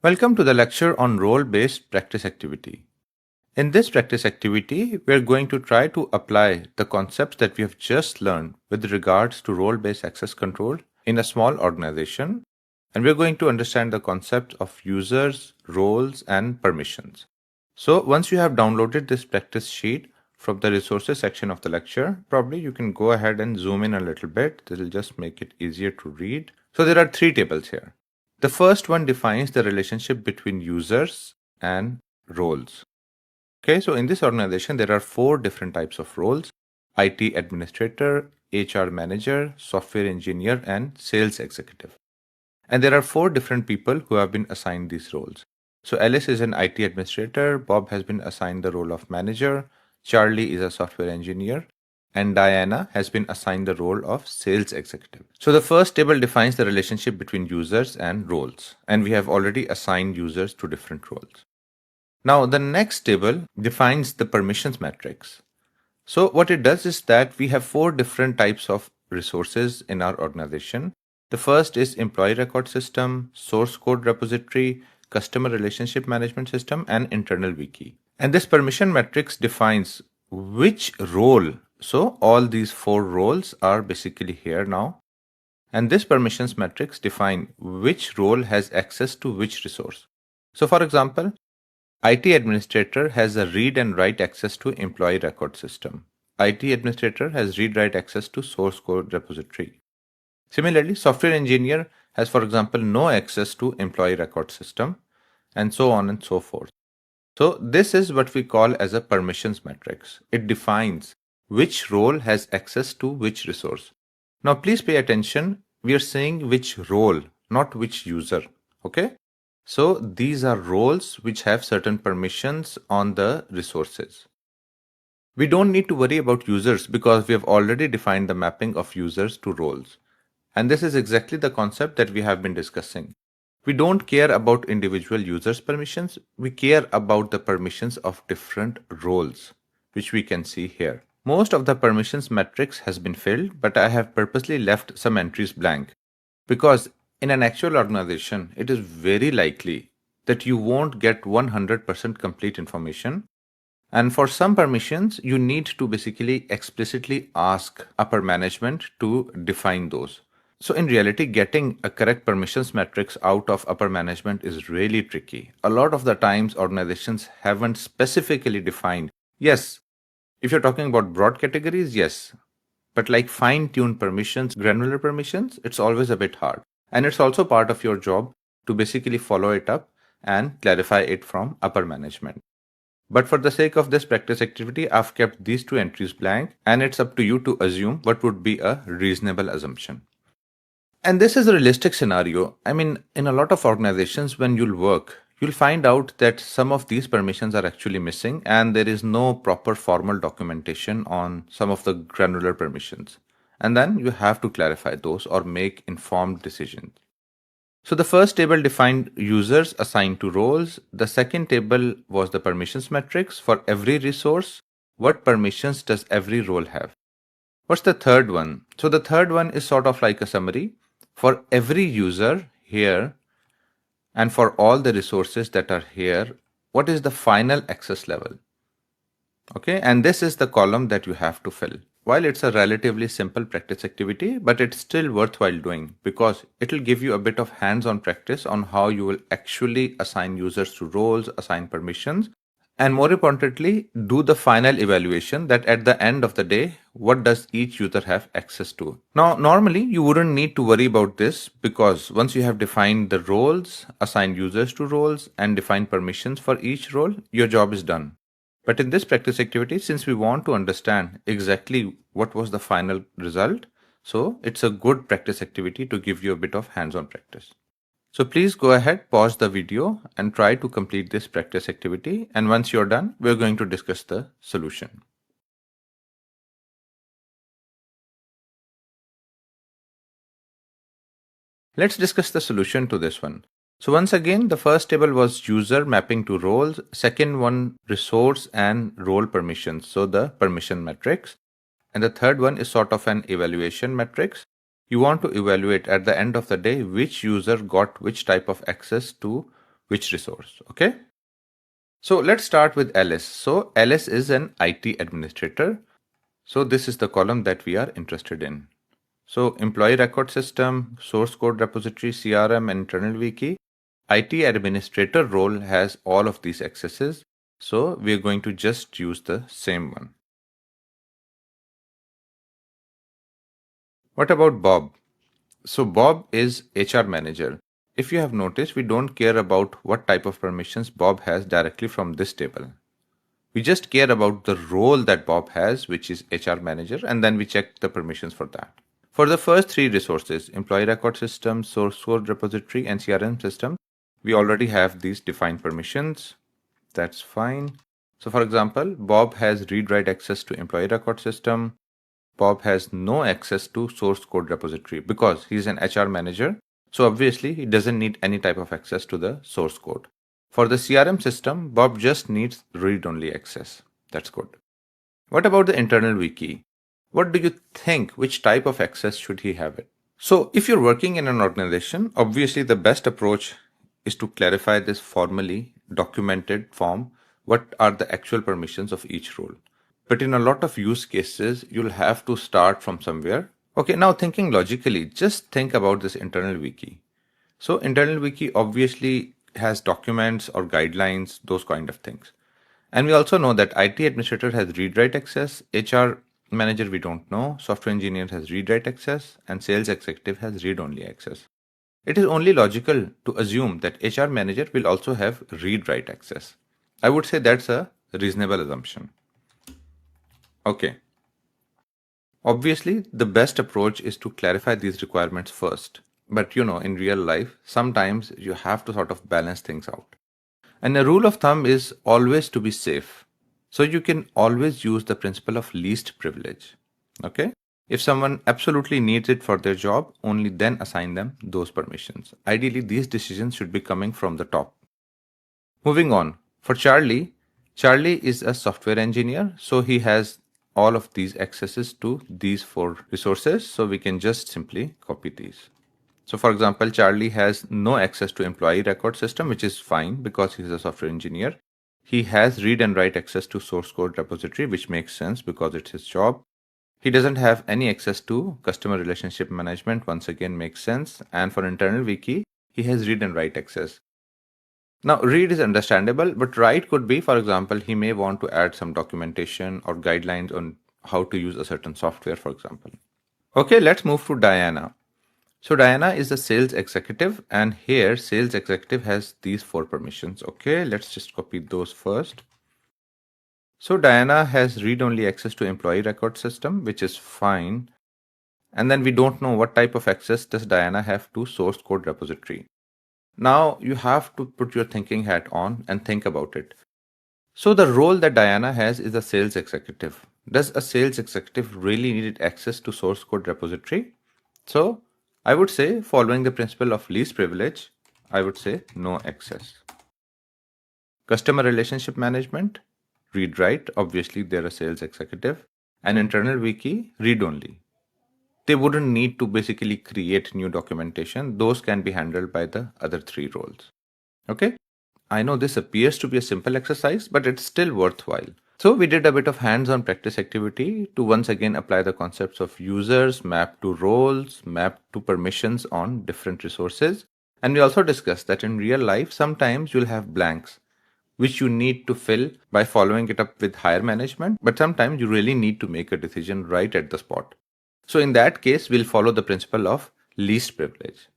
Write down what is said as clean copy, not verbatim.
Welcome to the lecture on role-based practice activity. In this practice activity, we are going to try to apply the concepts that we have just learned with regards to role-based access control in a small organization, and we are going to understand the concept of users, roles, and permissions. So once you have downloaded this practice sheet from the resources section of the lecture, probably you can go ahead and zoom in a little bit. This will just make it easier to read. So there are three tables here. The first one defines the relationship between users and roles. Okay, so in this organization, there are four different types of roles: IT administrator, HR manager, software engineer, and sales executive. And there are four different people who have been assigned these roles. So Alice is an IT administrator, Bob has been assigned the role of manager, Charlie is a software engineer, and Diana has been assigned the role of sales executive. So the first table defines the relationship between users and roles, and we have already assigned users to different roles. Now the next table defines the permissions matrix. So what it does is that we have four different types of resources in our organization. The first is employee record system, source code repository, customer relationship management system, and internal wiki. And this permission matrix defines which role. So all these four roles are basically here now. And this permissions matrix define which role has access to which resource. So for example, IT administrator has a read and write access to employee record system. IT administrator has read-write access to source code repository. Similarly, software engineer has, for example, no access to employee record system, and so on and so forth. So this is what we call as a permissions matrix. It defines which role has access to which resource. Now please pay attention. We are saying which role, not which user. Okay? So these are roles which have certain permissions on the resources. We don't need to worry about users because we have already defined the mapping of users to roles. And this is exactly the concept that we have been discussing. We don't care about individual users' permissions. We care about the permissions of different roles, which we can see here. Most of the permissions matrix has been filled, but I have purposely left some entries blank because in an actual organization, it is very likely that you won't get 100% complete information. And for some permissions, you need to basically explicitly ask upper management to define those. So in reality, getting a correct permissions matrix out of upper management is really tricky. A lot of the times organizations haven't specifically defined. Yes, if you're talking about broad categories, yes. But like fine-tuned permissions, granular permissions, it's always a bit hard. And it's also part of your job to basically follow it up and clarify it from upper management. But for the sake of this practice activity, I've kept these two entries blank, and it's up to you to assume what would be a reasonable assumption. And this is a realistic scenario. I mean, in a lot of organizations, when you'll work, you'll find out that some of these permissions are actually missing, and there is no proper formal documentation on some of the granular permissions. And then you have to clarify those or make informed decisions. So the first table defined users assigned to roles. The second table was the permissions matrix for every resource. What permissions does every role have? What's the third one? So the third one is sort of like a summary for every user here and for all the resources that are here. What is the final access level? Okay, and this is the column that you have to fill. While it's a relatively simple practice activity, but it's still worthwhile doing because it will give you a bit of hands-on practice on how you will actually assign users to roles, assign permissions, and more importantly, do the final evaluation that at the end of the day, what does each user have access to? Now, normally you wouldn't need to worry about this because once you have defined the roles, assigned users to roles, and defined permissions for each role, your job is done. But in this practice activity, since we want to understand exactly what was the final result, so it's a good practice activity to give you a bit of hands-on practice. So please go ahead, pause the video and try to complete this practice activity. And once you're done, we're going to discuss the solution. Let's discuss the solution to this one. So once again, the first table was user mapping to roles, second one resource and role permissions, so the permission matrix. And the third one is sort of an evaluation matrix. You want to evaluate at the end of the day which user got which type of access to which resource. Okay. So let's start with Alice. So Alice is an IT administrator. So this is the column that we are interested in. So employee record system, source code repository, CRM, and internal wiki. IT administrator role has all of these accesses. So we're going to just use the same one. What about Bob? So Bob is HR manager. If you have noticed, we don't care about what type of permissions Bob has directly from this table. We just care about the role that Bob has, which is HR manager, and then we check the permissions for that. For the first three resources, employee record system, source code repository, and CRM system, we already have these defined permissions. That's fine. So for example, Bob has read-write access to employee record system. Bob has no access to source code repository because he's an HR manager. So obviously he doesn't need any type of access to the source code. For the CRM system, Bob just needs read-only access. That's good. What about the internal wiki? What do you think? Which type of access should he have it? So if you're working in an organization, obviously the best approach is to clarify this formally documented form. What are the actual permissions of each role? But in a lot of use cases, you'll have to start from somewhere. Okay, now thinking logically, just think about this internal wiki. So internal wiki obviously has documents or guidelines, those kind of things. And we also know that IT administrator has read-write access, HR manager we don't know, software engineer has read-write access, and sales executive has read-only access. It is only logical to assume that HR manager will also have read-write access. I would say that's a reasonable assumption. Okay. Obviously, the best approach is to clarify these requirements first. But in real life, sometimes you have to sort of balance things out. And a rule of thumb is always to be safe. So you can always use the principle of least privilege. Okay? If someone absolutely needs it for their job, only then assign them those permissions. Ideally, these decisions should be coming from the top. Moving on. For Charlie, Charlie is a software engineer, so he has all of these accesses to these 4 resources. So we can just simply copy these. So for example, Charlie has no access to employee record system, which is fine because he's a software engineer. He has read and write access to source code repository, which makes sense because it's his job. He doesn't have any access to customer relationship management, once again makes sense. And for internal wiki, he has read and write access. Now read is understandable, but write could be, for example, he may want to add some documentation or guidelines on how to use a certain software, for example. Okay, let's move to Diana. So Diana is the sales executive, and here sales executive has these 4 permissions. Okay, let's just copy those first. So Diana has read-only access to employee record system, which is fine. And then we don't know what type of access does Diana have to source code repository. Now you have to put your thinking hat on and think about it. So the role that Diana has is a sales executive. Does a sales executive really need access to source code repository? So I would say, following the principle of least privilege, I would say no access. Customer relationship management, read write, obviously they're a sales executive, and internal wiki, read only. They wouldn't need to basically create new documentation. Those can be handled by the other 3 roles. Okay? I know this appears to be a simple exercise, but it's still worthwhile. So we did a bit of hands-on practice activity to once again apply the concepts of users, map to roles, map to permissions on different resources. And we also discussed that in real life, sometimes you'll have blanks, which you need to fill by following it up with higher management, but sometimes you really need to make a decision right at the spot. So in that case, we'll follow the principle of least privilege.